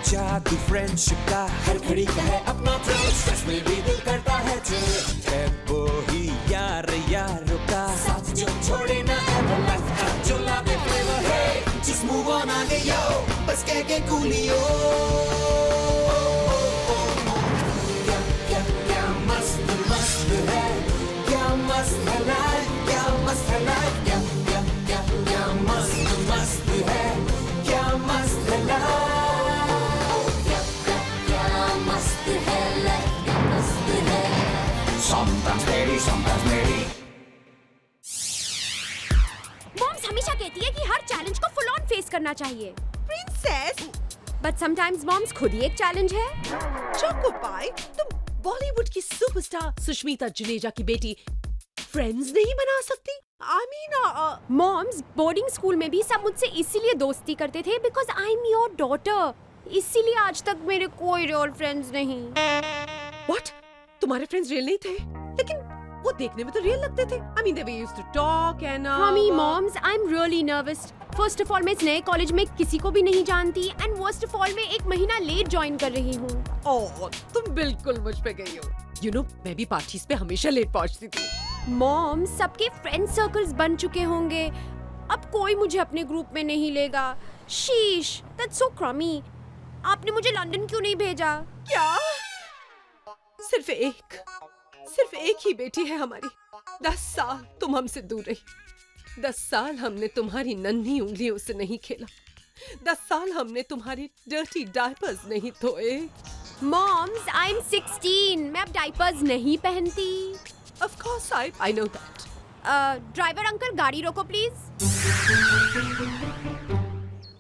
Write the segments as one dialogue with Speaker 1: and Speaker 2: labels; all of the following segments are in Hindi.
Speaker 1: जादू फ्रेंडशिप का हर घड़ी का है अपना थ्रिल, स्ट्रेस में भी दिल करता है चिल, है वो ही यार यारों का साथ जो छोड़े ना एवर, लाइफ का जो लावे फ्लेवर है, just move on आगे yo, बस कह के कूलियो। क्या क्या क्या मस्त मस्त है, क्या मस्त है लाइफ, क्या मस्त है लाइफ, क्या क्या क्या क्या मस्त मस्त है, क्या मस्त है life. Sometimes lady, sometimes lady.
Speaker 2: Moms हमेशा कहती है कि हर चैलेंज को फुल ऑन फेस करना चाहिए।
Speaker 3: प्रिंसेस,
Speaker 2: बट समटाइम्स मॉम्स खुद ही एक चैलेंज है।
Speaker 3: चोको पाई, तुम बॉलीवुड की सुपरस्टार सुष्मिता जुनेजा की बेटी फ्रेंड्स नहीं बना सकती? I mean,
Speaker 2: moms boarding school में भी सब मुझसे इसीलिए दोस्ती करते थे because I am your daughter. इसीलिए आज तक मेरे कोई रियल फ्रेंड्स नहीं।
Speaker 3: What? तुम्हारे फ्रेंड्स रियल नहीं थे? लेकिन वो देखने में तो रियल लगते थे। I mean, they were used to talk and
Speaker 2: Mommy, moms, I'm really nervous. First of all, मैं इस नए कॉलेज में किसी को भी नहीं जानती and worst of all, मैं 1 महीना लेट ज्वाइन कर रही हूँ।
Speaker 3: ओह, तुम बिल्कुल मुझ पे गई हो। You know, मैं भी पार्टीज पे हमेशा लेट पहुँचती थी।
Speaker 2: मॉम, सबके फ्रेंड सर्कल्स बन चुके होंगे। अब कोई मुझे अपने ग्रुप में नहीं लेगा। शीश, that's so crummy. आपने मुझे लंदन क्यों नहीं भेजा?
Speaker 3: क्या? सिर्फ एक ही बेटी है हमारी। 10 साल तुम हमसे दूर रही। 10 साल हमने तुम्हारी नन्ही उंगलियों से नहीं खेला। 10 साल हमने तुम्हारे डर्टी डायपर्स नहीं धोए।
Speaker 2: Moms, I'm 16. मैं अब डायपर्स नहीं पहनती।
Speaker 3: Of course, I know that.
Speaker 2: Driver uncle, गाड़ी रोको प्लीज।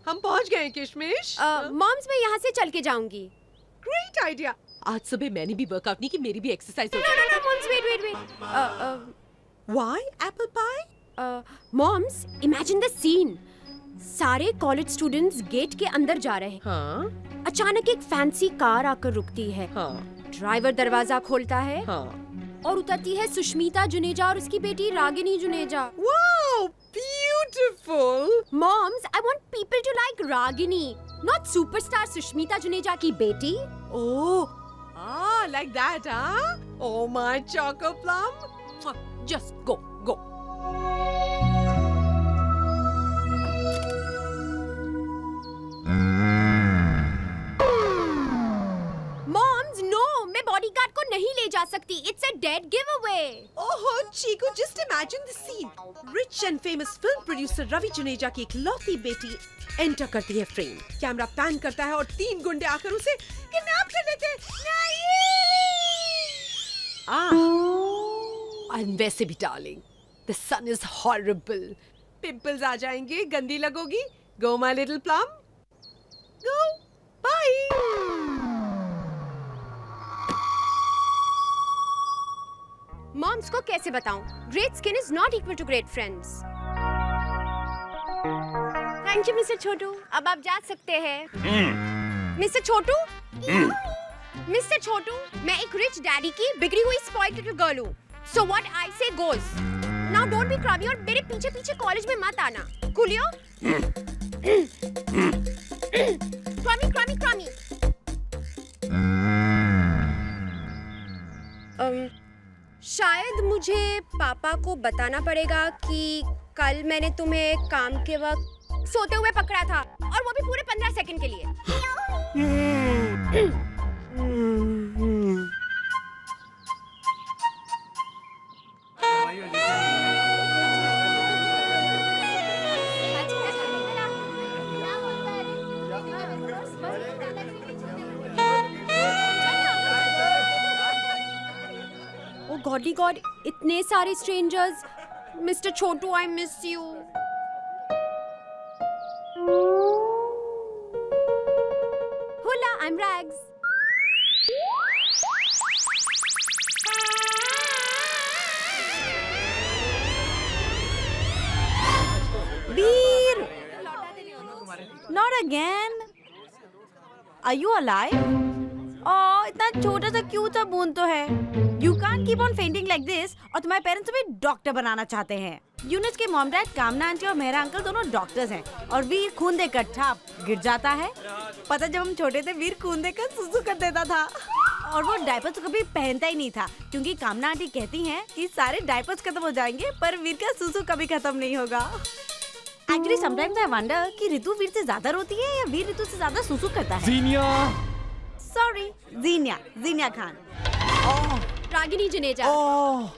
Speaker 3: हम पहुंच गए किशमिश।
Speaker 2: मॉम्स, मैं यहाँ से चल के जाऊंगी।
Speaker 3: Great idea. आज सुबह मैंने भी वर्कआउट नहीं की, मेरी भी एक्सरसाइज हो
Speaker 2: No, moms, wait.
Speaker 3: Why apple pie?
Speaker 2: Moms, imagine the scene. सारे कॉलेज स्टूडेंट्स गेट के अंदर जा रहे हैं।
Speaker 3: हाँ,
Speaker 2: अचानक एक फैंसी कार आकर रुकती है।
Speaker 3: हाँ,
Speaker 2: ड्राइवर दरवाजा खोलता है
Speaker 3: हाँ।
Speaker 2: और उतरती है सुष्मिता जुनेजा और उसकी बेटी Ragini Juneja.
Speaker 3: Wow, beautiful.
Speaker 2: Moms, I want people to like Ragini, not superstar Sushmita Juneja की बेटी।
Speaker 3: Oh, like that, huh? Oh, my choco plum. Just go.
Speaker 2: Moms, no, मैं बॉडीगार्ड को नहीं ले जा सकती। It's a dead giveaway.
Speaker 3: Oh, Chico, just imagine the scene. Rich and famous film producer Ravi Juneja की इकलौती बेटी एंटर करती है फ्रेम। कैमरा पैन करता है और 3 गुंडे आकर उसे किडनैप कर लेते हैं। And वैसे भी darling, the sun is horrible. Pimples आ जाएंगे, गंदी लगोगी। Go my little plum. Go. Bye.
Speaker 2: Moms को कैसे बताऊं? Great skin is not equal to great friends. Thank you mister Chhotu, अब आप जा सकते हैं। मिस्टर छोटू, मिस्टर छोटू, मैं एक रिच डैडी की बिगड़ी हुई स्पॉइल्ड लिटिल गर्ल हूँ। So what I say goes. Now don't be crummy और मेरे पीछे पीछे कॉलेज में मत आना। कुलियो? crummy. शायद मुझे पापा को बताना पड़ेगा कि कल मैंने तुम्हें काम के वक्त सोते हुए पकड़ा था और वो भी पूरे 15 सेकंड के लिए। गॉडली गॉड, इतने सारे strangers. Mister Chhotu, I miss you. होला, I am Rags.
Speaker 4: Beer! Not again. Are you alive? Oh, इतना छोटा सा क्यूट सा बूंद तो है। You can't keep on fainting like this। और तुम्हारे पेरेंट्स तुम्हें डॉक्टर बनाना चाहते हैं। यूनिस के मॉम डैड कामना आंटी और मेहरा अंकल दोनों डॉक्टर्स हैं और वीर खून देकर ठप गिर जाता है। पता जब हम छोटे थे वीर खून देकर सुसु कर देता था और वो डायपर्स तो कभी पहनता ही नहीं था क्योंकि कामना आंटी कहती हैं कि सारे डायपर्स खत्म हो जाएंगे पर वीर का सुसु कभी खत्म नहीं होगा। एक्चुअली समटाइम्स आई वंडर कि ऋतु वीर से ज्यादा रोती है या वीर ऋतु से ज्यादा सुसु करता है।
Speaker 5: Zeenia.
Speaker 4: Sorry, Zeenia Khan.
Speaker 2: Ragini Janeja.
Speaker 4: Oh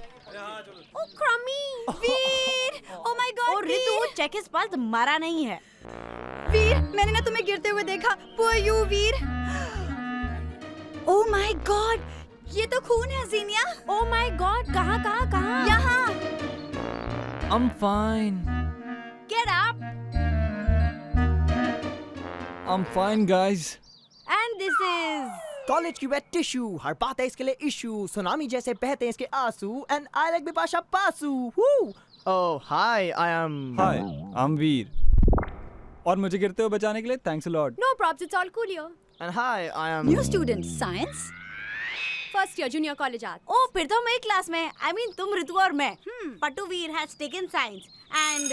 Speaker 4: crummy, Veer, oh my god. और ऋतु वो चेक हिज पल्स मारा नहीं है। वीर, मैंने ना तुम्हें गिरते हुए देखा। Poor you Veer. Oh my God, ये तो खून है जीनिया। ओह माय गॉड, कहाँ? यहाँ।
Speaker 5: I'm fine.
Speaker 4: Get up.
Speaker 5: I'm fine, guys.
Speaker 4: And this is
Speaker 6: college की वेट टिश्यू, हर बात है इसके लिए इशू, सुनामी जैसे बहते हैं इसके आंसू, and I like Bipasha Basu. Oh hi, I am
Speaker 5: Hi, I'm वीर। और मुझे गिरते हुए बचाने के लिए thanks a lot.
Speaker 2: No props, it's all cool here.
Speaker 6: And hi, I am
Speaker 4: new student science.
Speaker 2: First year, junior college art.
Speaker 4: ओह, फिर तो हम एक क्लास में। I mean तुम ऋतु और मैं। पट्टू वीर has taken science and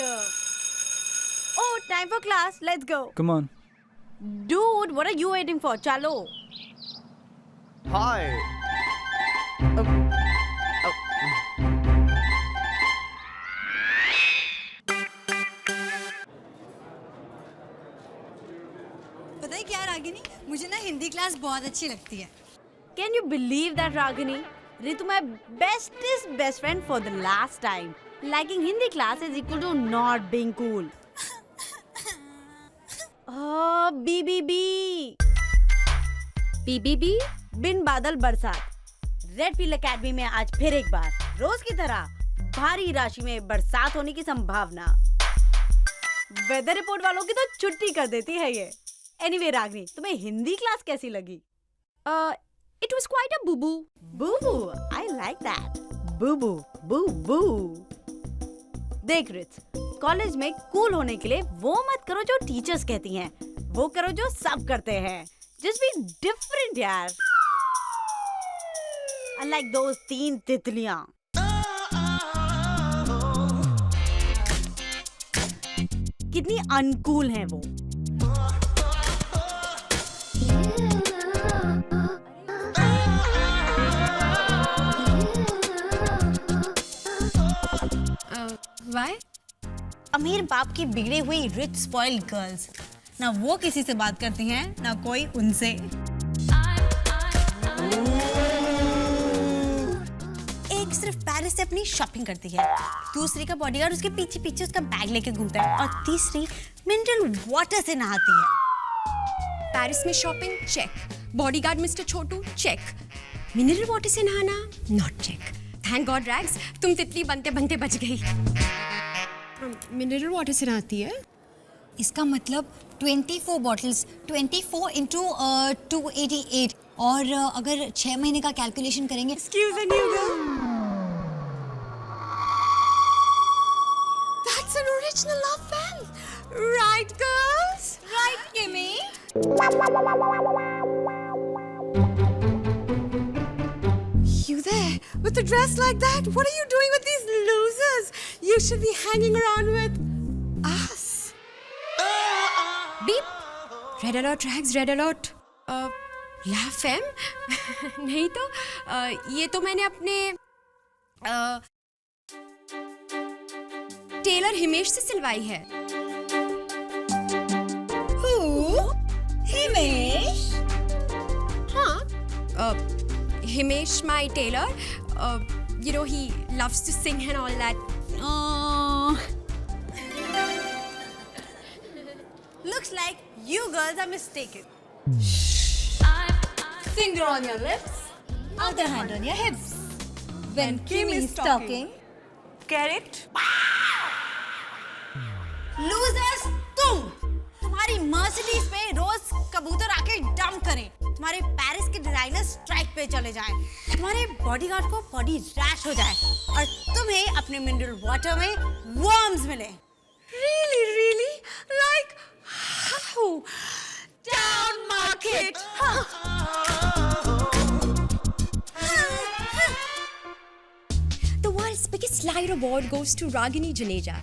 Speaker 4: oh, time for class. Let's go.
Speaker 5: Come on.
Speaker 4: Dude, what are you waiting for? चलो।
Speaker 6: हाय।
Speaker 7: पता है क्या रागिनी, मुझे ना हिंदी क्लास बहुत अच्छी लगती है।
Speaker 4: Can you believe that, Ragini? Ritu, my bestest best friend for the last time. Liking Hindi class is equal to not being cool. Oh, BBB.
Speaker 2: BBB?
Speaker 4: बिन बादल बरसात। रेडफील्ड एकेडमी में आज फिर एक बार रोज की तरह भारी राशि में बरसात होने की संभावना। वेदर रिपोर्ट वालों की तो छुट्टी कर देती है ये। एनीवे रागनी, तुम्हें हिंदी क्लास कैसी लगी?
Speaker 2: It was quite a boo-boo.
Speaker 4: Boo-boo, I like that. Boo-boo, boo-boo. देख रिच, कॉलेज में कूल होने के लिए वो मत करो जो टीचर्स कहती हैं, वो करो जो सब करते हैं। Just be different यार। Unlike those 3 तितलियां। कितनी अनकूल हैं वो।
Speaker 2: Why?
Speaker 7: अमीर बाप की बिगड़ी हुई रिच स्पॉइल्ड गर्ल्स, ना वो किसी से बात करती हैं ना कोई उनसे। एक सिर्फ पेरिस से अपनी शॉपिंग करती है, दूसरी का बॉडीगार्ड उसके पीछे पीछे उसका बैग लेके घूमता है और तीसरी मिनरल वाटर से नहाती है।
Speaker 2: पेरिस में shopping check, bodyguard mister Chhotu check, mineral water से नहाना not check. Thank God Rags, तुम तितली बनते बनते बच गई। मिनरल वाटर से नहाती है?
Speaker 7: इसका मतलब 24 बॉटल्स, 24 into 288, और अगर 6 महीने का कैलकुलेशन करेंगे।
Speaker 2: Excuse me, new girl. That's an original love film, right, girls?
Speaker 7: Right, Kimmy?
Speaker 2: You there, with a dress like that? What are you doing with these losers? You should be hanging around with us. Beep. Red alert, Rags, red alert. Laugh fam? नहीं तो ये तो मैंने अपने टेलर हिमेश से सिलवाई है।
Speaker 7: Who? हिमेश?
Speaker 2: हाँ, Himesh my tailor. You know he loves to sing and all that.
Speaker 4: Looks like you girls are mistaken.
Speaker 7: Finger on your lips, other hand on your hips. When Kim is talking,
Speaker 4: Carrot. Losers, तुम्हारी मर्सिडीज पे रोज कबूतर आके डंप करें, तुम्हारे पेरिस के डिजाइनर स्ट्राइक पे चले जाएं, तुम्हारे बॉडीगार्ड को बॉडी रैश हो जाए और तुम्हें अपने मिनरल वाटर में वर्म्स मिले।
Speaker 2: Really, really? Like how? Down market. Huh. biggest liar award goes to Ragini Juneja.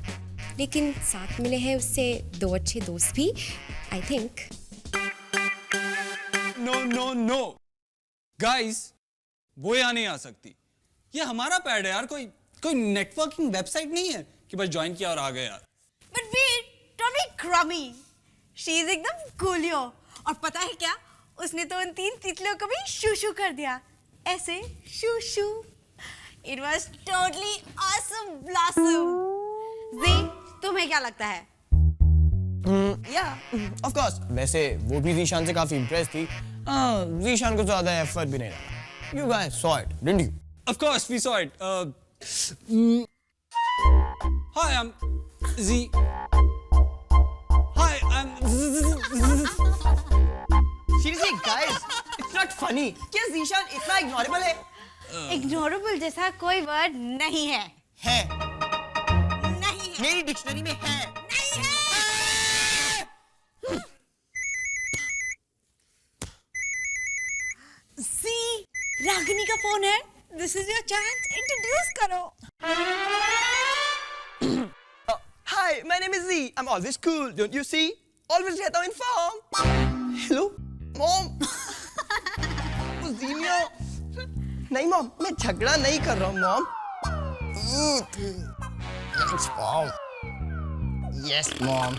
Speaker 2: लेकिन साथ मिले हैं उससे 2 अच्छे दोस्त भी, I think.
Speaker 5: नो गाइस, वो यहाँ नहीं आ सकती। ये हमारा पैड है यार, कोई नेटवर्किंग वेबसाइट नहीं है कि बस ज्वाइन किया और आ गए यार।
Speaker 7: But wait, don't be crummy. She is एकदम गोलियो। और पता है क्या? उसने तो उन 3 तितलियों को भी शू कर दिया। ऐसे शू। It was totally awesome blossom. जी, तुम्हें क्या लगता है?
Speaker 6: Yeah, of course. वैसे वो भी जीशान से काफी इम्प्रेस थी। जीशान को ज्यादा एफर्ट भी नहीं लगा। You guys saw it, didn't you?
Speaker 5: Of course, we saw it. Hi, I'm Z. Hi, I'm
Speaker 6: Seriously, guys, it's not funny. क्या जीशान इतना इग्नोरेबल है?
Speaker 7: Ignorable जैसा कोई वर्ड नहीं है।
Speaker 6: है।
Speaker 7: नहीं है।
Speaker 6: मेरी डिक्शनरी में है।
Speaker 7: नहीं है। सी, रागिनी का फोन है। This is your chance. Introduce करो।
Speaker 6: Hi, my name is Z. I'm always cool, don't you see? Always रहता हूँ in form. Hello, mom. वो ज़ीनिया। नहीं मॉम, मैं झगड़ा नहीं कर रहा हूँ mom. Thanks mom. Yes mom.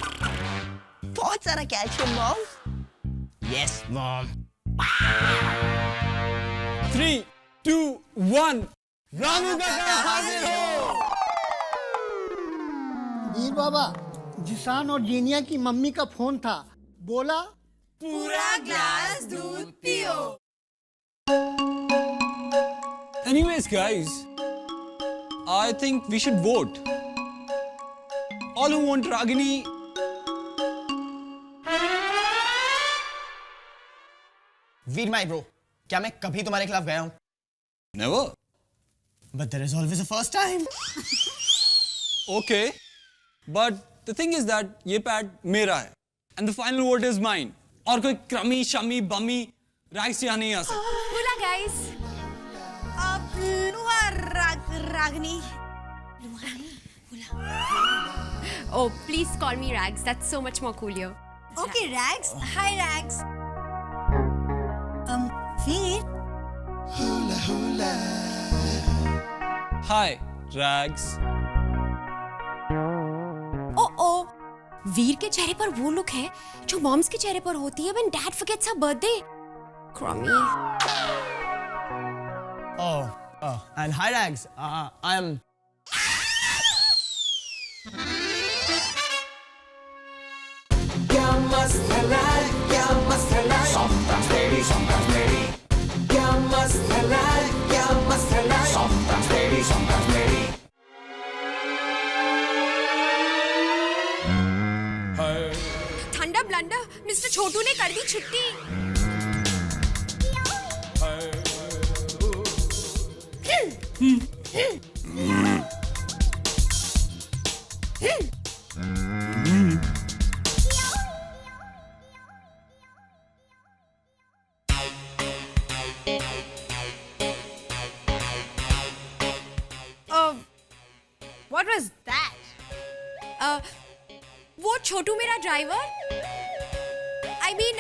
Speaker 6: बहुत सारा calcium mom. Yes mom.
Speaker 5: 3, 2, 1. Ramu काका हाजिर हो।
Speaker 8: वीर बाबा, जिसान और जीनिया की मम्मी का फोन था, बोला
Speaker 7: पूरा ग्लास दूध पियो।
Speaker 5: Anyways, guys, I think we should vote. All who want Ragini.
Speaker 6: Veer my bro, क्या मैं कभी तुम्हारे खिलाफ गया हूँ?
Speaker 5: Never.
Speaker 6: But there is always a first time.
Speaker 5: Okay, but the thing is that ये पैड मेरा है, and the final vote is mine. और कोई क्रमी, शमी, बमी, राइस यहाँ नहीं आ सकता।
Speaker 2: बोला guys.
Speaker 7: Ragini.
Speaker 2: Oh, please call me Rags. That's so much more cooler.
Speaker 7: Okay, Rags. Hi, Rags. Veer.
Speaker 5: Hi, Rags.
Speaker 2: Oh, वीर के चेहरे पर वो लुक है जो मॉम्स के चेहरे पर होती है when dad forgets her birthday. Crummy.
Speaker 6: Oh, and hi Rags. I am.
Speaker 1: क्या मस्त है लाइफ, क्या मस्त है लाइफ, sometimes lady, क्या मस्त है लाइफ, क्या मस्त है लाइफ, sometimes lady.
Speaker 2: ठंडा ब्लंडर, मिस्टर छोटू ने कर दी छुट्टी।
Speaker 7: What was that?
Speaker 2: वो छोटू मेरा ड्राइवर, I mean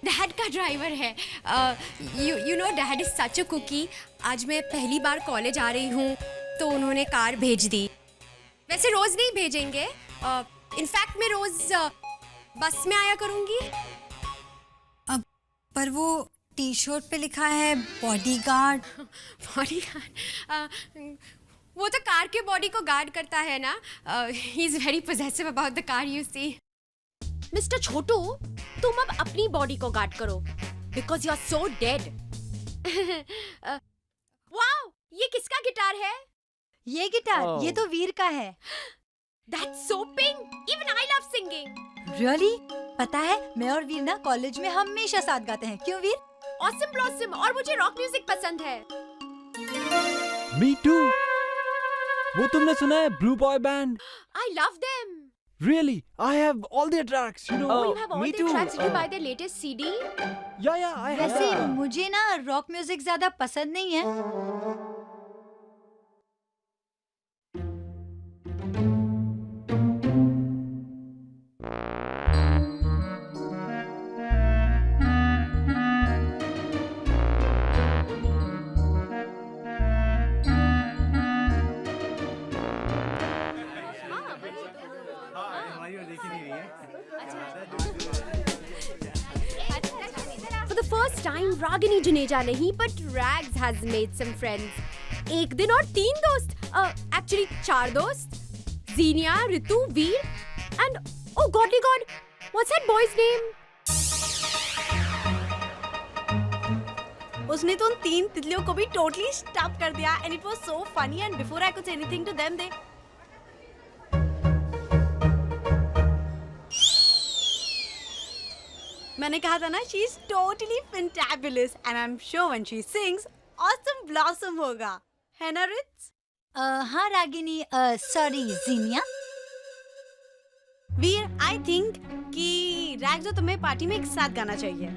Speaker 2: डैड का ड्राइवर है। you know dad is such a cookie। आज मैं पहली बार कॉलेज आ रही हूँ तो उन्होंने कार भेज दी। वैसे रोज नहीं भेजेंगे, इनफैक्ट मैं रोज बस में आया करूँगी।
Speaker 7: पर वो टी-शर्ट पे लिखा है बॉडीगार्ड।
Speaker 2: बॉडीगार्ड? वो तो कार के बॉडी को गार्ड करता है ना। He is very possessive about the car, you see. Mister Chhotu, तुम अब अपनी बॉडी को गार्ड करो because you are so dead. Wow, ये किसका गिटार है?
Speaker 4: ये गिटार ये तो वीर का है।
Speaker 2: That's so pink, even I love singing.
Speaker 4: Really? पता है मैं और वीर ना कॉलेज में हमेशा साथ गाते हैं, क्यों वीर?
Speaker 2: ऑसम ब्लॉसम, और मुझे रॉक म्यूजिक पसंद है।
Speaker 5: Me too. वो तुमने सुना है blue boy band?
Speaker 2: I love them.
Speaker 5: Really? I have all their tracks, you know.
Speaker 2: Oh, you have all
Speaker 5: me
Speaker 2: their
Speaker 5: too.
Speaker 2: tracks. Did you buy their latest CD?
Speaker 5: Yeah, I have.
Speaker 4: वैसे मुझे ना रॉक म्यूजिक ज्यादा पसंद नहीं है।
Speaker 2: रागिनी जुनेजा नहीं, but Rags has made some friends. एक दिन और 3 दोस्त, actually 4 दोस्त, Xenia, Ritu, Veer, and oh godly god, what's that boy's name?
Speaker 4: उसने तो उन 3 तितलियों को भी टोटली स्टॉप कर दिया and it was so funny and before I could say anything to them they मैंने कहा था ना she is totally fantabulous and I'm sure when she sings awesome blossom होगा, है ना रित्स?
Speaker 7: हाँ Ragini, sorry Zeenia.
Speaker 4: Veer, I think कि रैग्स और तुम्हें पार्टी में एक साथ गाना चाहिए।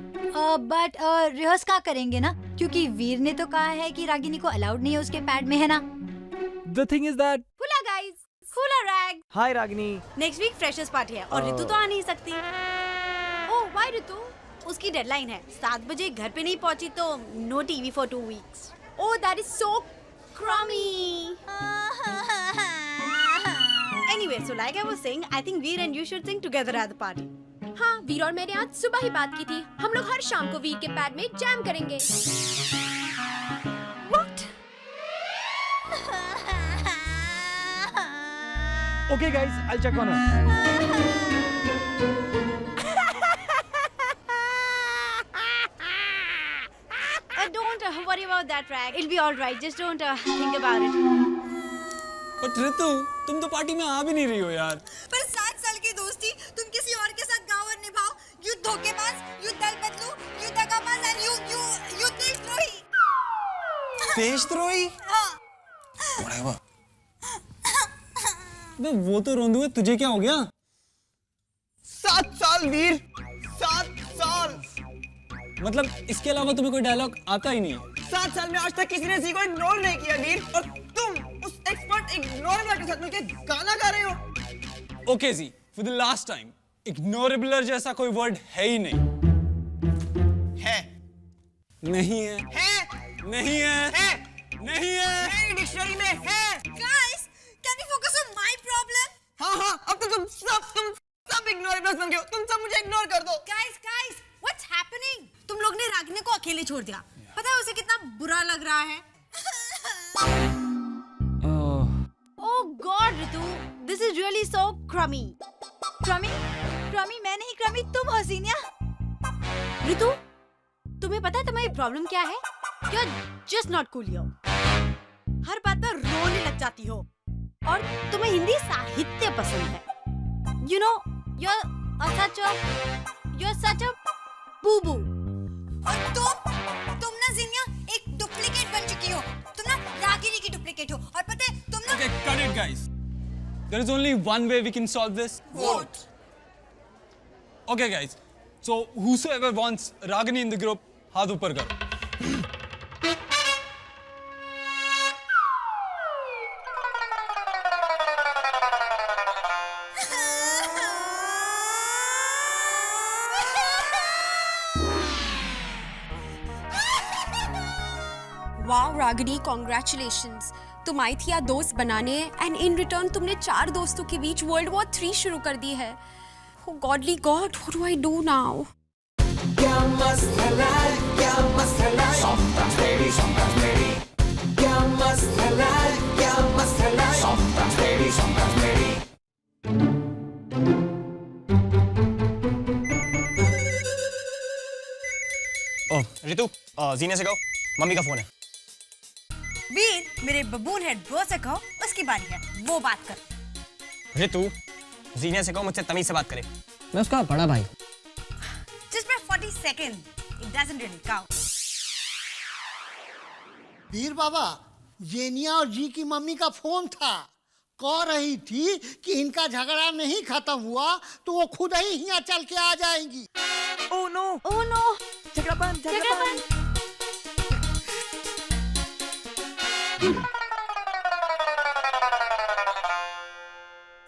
Speaker 7: बट रिहर्स कहाँ करेंगे ना, क्योंकि वीर ने तो कहा है कि रागिनी को अलाउड नहीं है उसके पैड में, है ना?
Speaker 9: The thing is that
Speaker 2: Hula guys.
Speaker 4: Hula Rag.
Speaker 9: Hi Ragini.
Speaker 4: Next week freshers party है और रितु तो आ नहीं सकती।
Speaker 2: Oh, why Ritu?
Speaker 4: उसकी डेडलाइन है, 7 बजे घर पे नहीं पहुंची तो no TV for 2 weeks।
Speaker 2: Oh, that is so crummy.
Speaker 4: Anyway, so like I was saying, I think Veer and you should sing together at the party.
Speaker 2: हाँ, वीर और मैंने आज सुबह ही बात की थी। हम लोग हर शाम को वीर के पैड में जैम करेंगे।
Speaker 4: What?
Speaker 9: Okay guys, I'll check on her.
Speaker 4: Don't worry about that, Rag. It'll be all right. Just don't think about it.
Speaker 5: But Ritu, तुम तो पार्टी में आ भी नहीं रही हो यार।
Speaker 7: पर 7 साल की दोस्ती तुम किसी और के साथ गाँव और निभाओ, यू धोखेबाज, यू दल बदलू, यू दगाबाज और यू देशद्रोही।
Speaker 5: देशद्रोही?
Speaker 7: हाँ।
Speaker 5: वो तो रोंदू है, तुझे क्या हो गया?
Speaker 6: 7 साल वीर, 7 साल।
Speaker 5: मतलब इसके अलावा तुम्हें कोई डायलॉग आता ही नहीं है?
Speaker 6: 7 साल में आज तक किसी ने किसी को इग्नोर नहीं किया वीर, और तुम उस एक्सपर्ट इग्नोरेबल के साथ मिलकर गाना गा रहे हो।
Speaker 5: ओके जी, for the last time, ignorabler जैसा कोई वर्ड है ही नहीं।
Speaker 6: है।
Speaker 5: नहीं है।
Speaker 6: है।
Speaker 5: नहीं है।
Speaker 6: है।
Speaker 5: नहीं है।
Speaker 6: मेरी डिक्शनरी में है।
Speaker 7: Guys, can we focus on my problem?
Speaker 6: हाँ, अब तो तुम सब इग्नोरेबल बन गए हो। तुम सब मुझे इग्नोर कर दो।
Speaker 7: Guys, what's happening? तुम लोग ने रागिनी को अकेले छोड़ दिया। पता है उसे कितना बुरा लग रहा है?
Speaker 4: Oh God, Ritu, this is really so crummy.
Speaker 7: क्रमी मैं नहीं, क्रमी तुम हो जीनिया।
Speaker 4: रितु, तुम्हें पता है तुम्हारी प्रॉब्लम क्या है? You're just not cool, yo. हर बात पर रोने लग जाती हो और तुम्हें हिंदी साहित्य पसंद है। You know, you're such a boo-boo.
Speaker 7: और तुम ना जीनिया एक डुप्लीकेट बन चुकी हो। तुम ना रागिनी की डुप्लीकेट हो और पता है तुम ना
Speaker 5: Okay, cut it guys. There is only one way we can solve this.
Speaker 7: Vote.
Speaker 5: Okay guys, so whosoever wants Ragini in the group, हाथ ऊपर करो।
Speaker 2: Wow Ragini, congratulations. तुम आई थी यहाँ दोस्त बनाने एंड इन रिटर्न तुमने 4 दोस्तों के बीच World War 3 शुरू कर दी है। Oh godly God, what do I do now?
Speaker 1: क्या मस्त है लाइफ, क्या मस्त है लाइफ, sometimes baby, क्या मस्त है लाइफ, क्या मस्त है लाइफ, sometimes baby.
Speaker 6: ओह रितु, जीने से कहो मम्मी का फोन है।
Speaker 7: वीर, मेरे बबून हेड ब्रो से कहो उसकी बारी है, वो बात कर।
Speaker 6: रितु, जीने से कहो मुझसे तमीज से बात करे।
Speaker 9: मैं उसका बड़ा भाई।
Speaker 7: Just for 40 seconds. It doesn't really count.
Speaker 8: वीर बाबा, जेनिया और जी की मम्मी का फोन था। कह रही थी कि इनका झगड़ा नहीं खत्म हुआ तो वो खुद ही यहाँ चल के आ जाएंगी।
Speaker 9: Oh no!
Speaker 4: Oh no!
Speaker 9: झगड़ा बंद।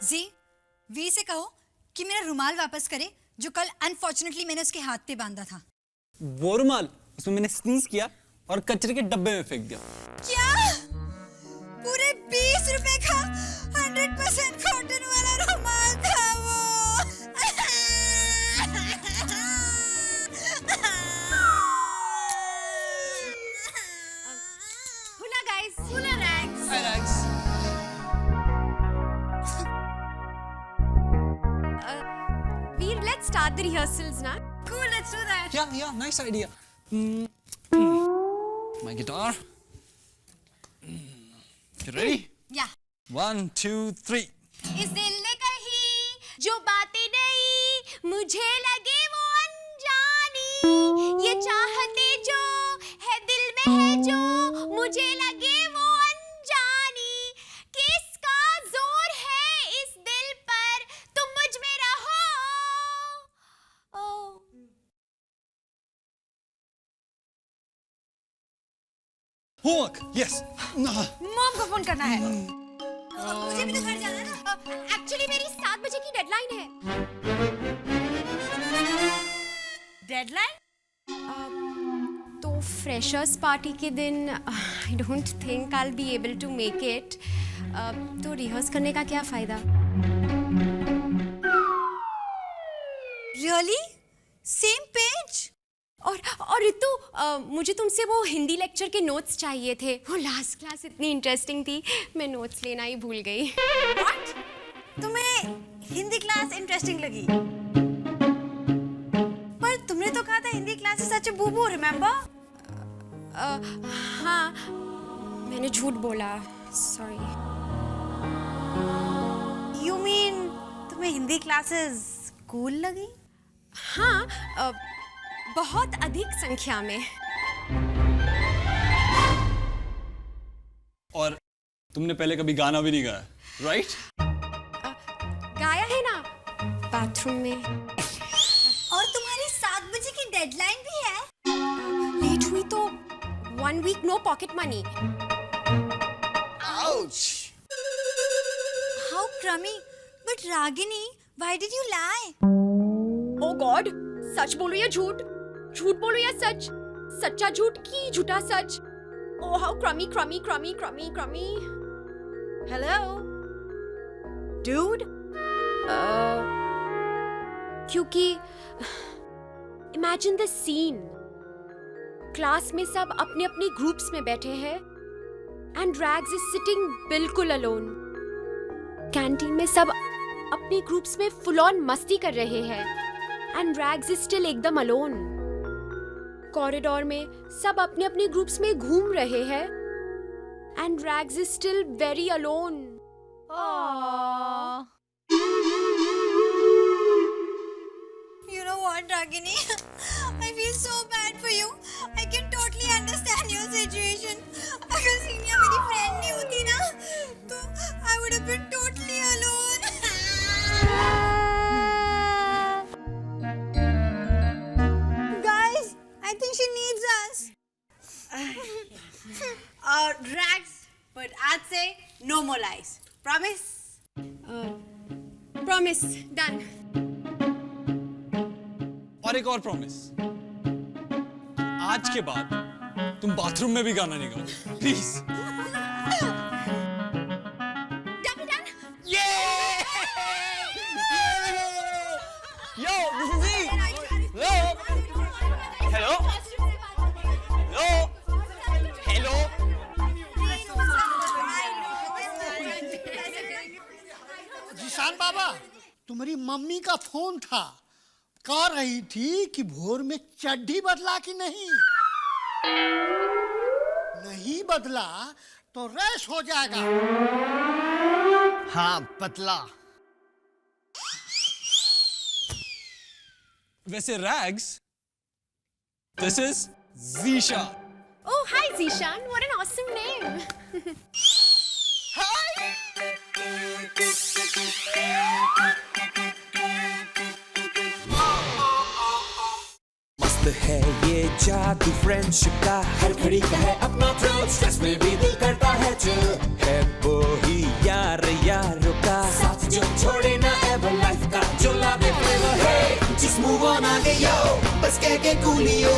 Speaker 7: जी, वी से कहो कि मेरा रुमाल वापस करे जो कल अनफॉर्चुनेटली मैंने उसके हाथ पे बांधा था।
Speaker 5: वो रुमाल, उसमें मैंने स्नीज किया और कचरे के डब्बे में फेंक दिया।
Speaker 7: क्या? पूरे 20 रुपए का 100% कॉटन वाला रुमाल था वो।
Speaker 2: start the rehearsals now.
Speaker 7: Cool, let's do that.
Speaker 5: Yeah, nice idea. My guitar. You ready?
Speaker 2: Yeah.
Speaker 5: 1, 2, 3.
Speaker 2: इस दिल ने कही जो बातें नहीं मुझे लगे वो अनजानी, ये चाहते जो है दिल में है जो मुझे लगे वो अनजानी, किसका जोर है इस दिल पर तुम मुझ में रहो.
Speaker 5: Homework. Yes.
Speaker 7: मॉम को फोन करना है. मुझे भी तो घर जाना है ना.
Speaker 2: एक्चुअली मेरी 7 बजे की डेडलाइन है.
Speaker 7: डेडलाइन?
Speaker 2: तो फ्रेशर्स पार्टी के दिन I don't think I will be able to make it. तो रिहर्स करने का क्या फायदा?
Speaker 7: रियली? Same page?
Speaker 2: और रितु, मुझे तुमसे वो हिंदी लेक्चर के नोट्स चाहिए थे. वो लास्ट क्लास इतनी इंटरेस्टिंग थी, मैं नोट्स लेना ही भूल गई.
Speaker 7: What? तुम्हें हिंदी क्लास इंटरेस्टिंग लगी? पर तुमने तो कहा था Hindi class is such a Bubu, remember?
Speaker 2: हाँ, मैंने झूठ बोला. सॉरी.
Speaker 7: You mean तुम्हें हिंदी क्लासेस कूल लगी?
Speaker 2: हाँ, बहुत अधिक संख्या में.
Speaker 5: और तुमने पहले कभी गाना भी नहीं गाया, right?
Speaker 2: गाया है ना बाथरूम में.
Speaker 7: और तुम्हारी 7 बजे की डेडलाइन भी है?
Speaker 2: लेट हुई तो 1 week no pocket money.
Speaker 6: Ouch!
Speaker 7: How crummy. But Ragini, why did you lie?
Speaker 2: Oh god, सच बोलो या झूठ, झूठ बोलो या सच, सच्चा झूठ की झूठा सच. ओ हाउ क्रमी क्रमी क्रमी क्रमी क्रमी.
Speaker 7: Hello? Dude?
Speaker 2: क्योंकि इमेजिन द सीन. क्लास में सब अपने अपने ग्रुप्स में बैठे हैं एंड रैग्स इज सिटिंग बिल्कुल अलोन. कैंटीन में सब अपने ग्रुप्स में फुल ऑन मस्ती कर रहे हैं एंड रैग्स इज स्टिल एकदम अलोन. कॉरिडोर में सब अपने अपने ग्रुप्स में घूम रहे हैं and rags is still very alone.
Speaker 7: You know what, Ragini? I feel so bad for you. I can totally understand your situation. अगर सीनिया मेरी friend नहीं होती ना, तो I would have been totally alone. Guys, I think she needs us. Rags, but I'd say no more lies. Promise?
Speaker 2: Promise. Done.
Speaker 5: और एक और प्रॉमिस, आज के बाद तुम बाथरूम में भी गाना नहीं गाओ, please.
Speaker 6: Yo, this is Z. Hello? Hello? Hello?
Speaker 8: Zeeshan Baba, तुम्हारी मम्मी का फोन था, कह रही थी कि भोर में चड्डी बदला कि नहीं. नहीं बदला तो रैश हो जाएगा.
Speaker 6: हाँ, पतला.
Speaker 5: वैसे rags, this is Zeeshan.
Speaker 2: Oh, hi Zishan. What an awesome name.
Speaker 1: मस्त है ये जादू फ्रेंडशिप का, हर घड़ी का है अपना थ्रिल. स्ट्रेस में भी दिल करता है चिल. है वो ही यार यारों का साथ जो छोड़े ना एवर लाइफ का, जो ला दे flavour. Hey just move on आगे यो, बस कह के कूलियो.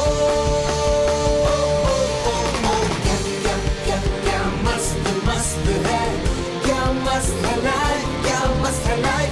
Speaker 1: क्या मस्त मस्त है, क्या मस्त है लाइफ, क्या मस्त है लाइफ.